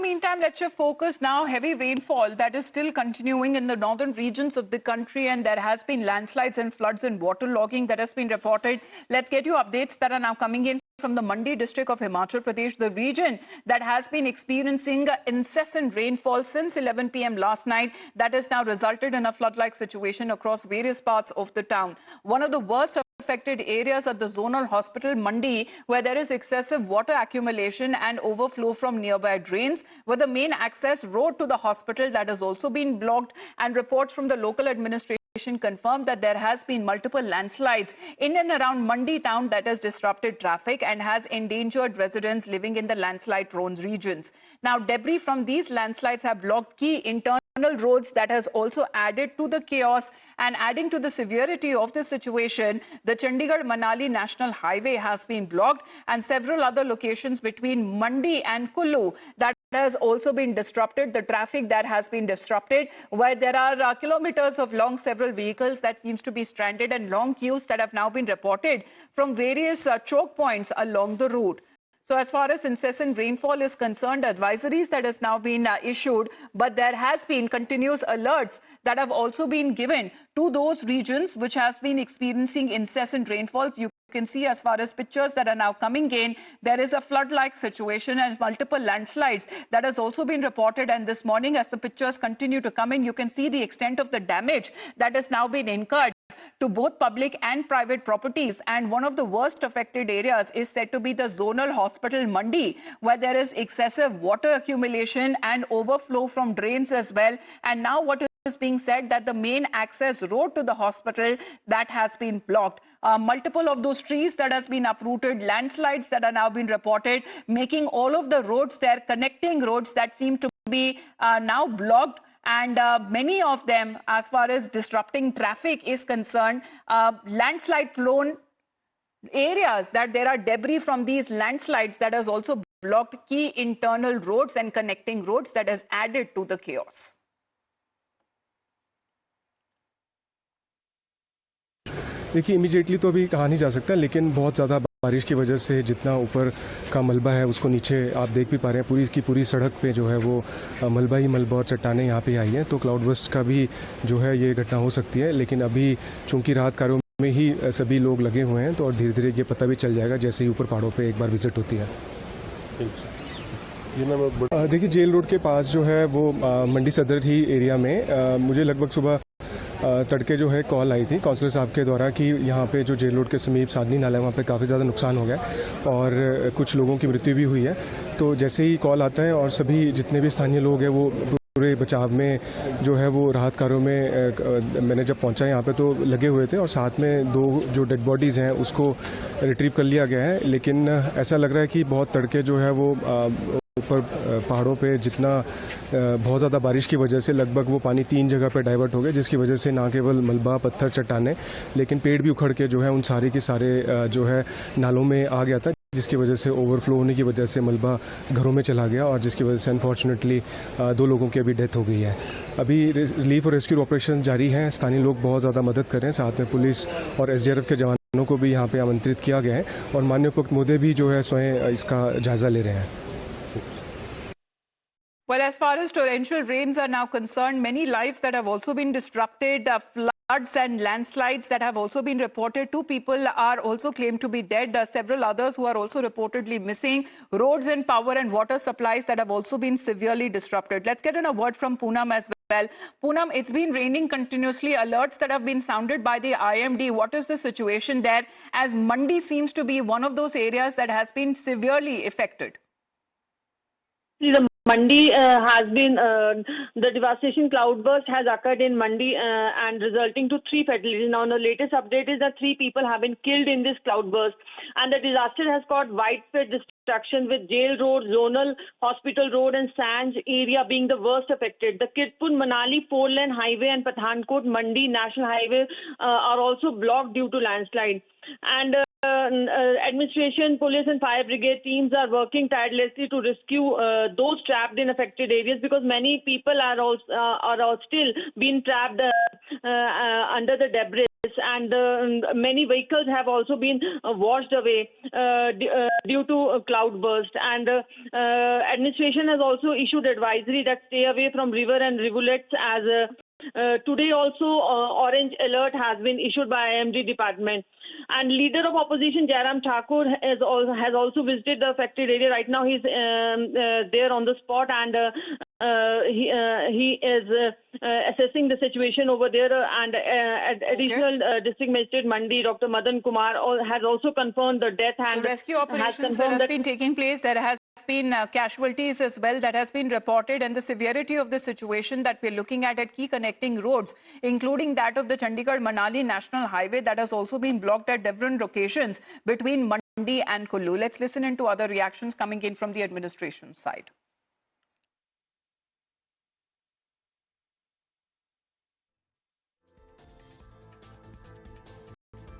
meantime, let's shift focus now. Heavy rainfall that is still continuing in the northern regions of the country, and there has been landslides and floods and waterlogging that has been reported. Let's get you updates that are now coming in from the Mandi district of Himachal Pradesh, the region that has been experiencing incessant rainfall since 11 p.m. last night. That has now resulted in a flood-like situation across various parts of the town. One of the worst affected areas at the zonal hospital Mandi, where there is excessive water accumulation and overflow from nearby drains, where the main access road to the hospital that has also been blocked, and reports from the local administration confirmed that there has been multiple landslides in and around Mandi town that has disrupted traffic and has endangered residents living in the landslide-prone regions. Now, debris from these landslides have blocked key internal roads that has also added to the chaos and adding to the severity of the situation. The Chandigarh-Manali National Highway has been blocked, and several other locations between Mandi and Kullu that has also been disrupted. The traffic that has been disrupted, where there are kilometers of long several vehicles that seems to be stranded, and long queues that have now been reported from various choke points along the route. So as far as incessant rainfall is concerned, advisories that has now been issued, but there has been continuous alerts that have also been given to those regions which has been experiencing incessant rainfalls. You can see, as far as pictures that are now coming in, there is a flood-like situation and multiple landslides that has also been reported. And this morning, as the pictures continue to come in, you can see the extent of the damage that has now been incurred to both public and private properties. And one of the worst affected areas is said to be the zonal hospital Mandi, where there is excessive water accumulation and overflow from drains as well. And now what is being said that the main access road to the hospital that has been blocked. Multiple of those trees that has been uprooted, landslides that are now being reported, making all of the roads there, connecting roads that seem to be now blocked. And many of them, as far as disrupting traffic is concerned, landslide-prone areas, that there are debris from these landslides that has also blocked key internal roads and connecting roads that has added to the chaos. देखिए, immediately तो अभी कहा नहीं जा सकता, लेकिन बहुत ज़्यादा बारिश की वजह से जितना ऊपर का मलबा है उसको नीचे आप देख भी पा रहे हैं। पूरी की पूरी सड़क पे जो है वो मलबा ही मलबा और चट्टानें यहाँ पे आई हैं। तो क्लाउड बर्स्ट का भी जो है ये घटना हो सकती है, लेकिन अभी चूंकि राहत कार्यों में ही सभी लोग लगे हुए हैं तो और धीरे धीरे ये पता भी चल जाएगा जैसे ही ऊपर पहाड़ों पर एक बार विजिट होती है। देखिए, जेल रोड के पास जो है वो मंडी सदर ही एरिया में मुझे लगभग सुबह तड़के जो है कॉल आई थी काउंसलर साहब के द्वारा कि यहाँ पे जो जेल रोड के समीप साधनी नाला है वहाँ पे काफ़ी ज़्यादा नुकसान हो गया और कुछ लोगों की मृत्यु भी हुई है। तो जैसे ही कॉल आता है और सभी जितने भी स्थानीय लोग हैं वो पूरे बचाव में जो है वो राहत कार्यों में मैंने जब पहुँचा यहाँ पे तो लगे हुए थे और साथ में 2 जो डेड बॉडीज़ हैं उसको रिट्रीव कर लिया गया है। लेकिन ऐसा लग रहा है कि बहुत तड़के जो है वो ऊपर पहाड़ों पे जितना बहुत ज़्यादा बारिश की वजह से लगभग वो पानी 3 जगह पे डाइवर्ट हो गया, जिसकी वजह से ना केवल मलबा, पत्थर, चट्टाने, लेकिन पेड़ भी उखड़ के जो है उन सारे के सारे जो है नालों में आ गया था, जिसकी वजह से ओवरफ्लो होने की वजह से मलबा घरों में चला गया और जिसकी वजह से अनफॉर्चुनेटली 2 लोगों की अभी डेथ हो गई है। अभी रिलीफ और रेस्क्यू ऑपरेशन जारी हैं, स्थानीय लोग बहुत ज़्यादा मदद कर रहे हैं, साथ में पुलिस और SDRF के जवानों को भी यहाँ पे आमंत्रित किया गया है और माननीय उपायुक्त महोदय भी जो है स्वयं इसका जायजा ले रहे हैं। Well, as far as torrential rains are now concerned, many lives that have also been disrupted, floods and landslides that have also been reported. 2 people are also claimed to be dead. Several others who are also reportedly missing. Roads and power and water supplies that have also been severely disrupted. Let's get in a word from Poonam as well. Poonam, it's been raining continuously. Alerts that have been sounded by the IMD. What is the situation there, as Mandi seems to be one of those areas that has been severely affected? The Mandi has been, the devastation cloudburst has occurred in Mandi and resulting to 3 fatalities. Now, the latest update is that 3 people have been killed in this cloudburst, and the disaster has caused widespread destruction with Jail Road, Zonal Hospital Road and Sanj area being the worst affected. The Kirtpur-Manali 4-lane highway and Pathankot-Mandi National Highway are also blocked due to landslide. And administration, police and fire brigade teams are working tirelessly to rescue those trapped in affected areas, because many people are still being trapped under the debris. and many vehicles have also been washed away due to cloudburst. And administration has also issued advisory that stay away from river and rivulets as today also orange alert has been issued by IMD department. And leader of opposition Jairam Thakur has also visited the affected area. Right now he's there on the spot, and he is assessing the situation over there. And additional district magistrate Mandi, Dr. Madan Kumar, has also confirmed the death. And so rescue operations that has been taking place. There has been casualties as well that has been reported, and the severity of the situation that we're looking at key connecting roads, including that of the Chandigarh-Manali National Highway, that has also been blocked at different locations between Mandi and Kullu. Let's listen into other reactions coming in from the administration side.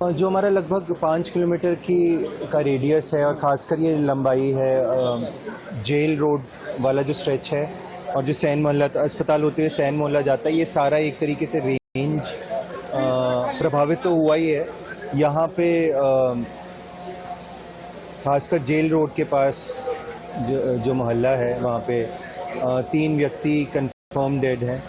जो हमारा लगभग 5 kilometre का radius है, और खासकर ये लंबाई है जेल रोड वाला जो स्ट्रेच है, और जो सैन मोहल्ला अस्पताल होते हुए सैन मोहल्ला जाता है, ये सारा एक तरीके से रेंज प्रभावित तो हुआ ही है। यहाँ पे खासकर जेल रोड के पास जो मोहल्ला है, वहाँ पे 3 व्यक्ति कंफर्म डेड हैं।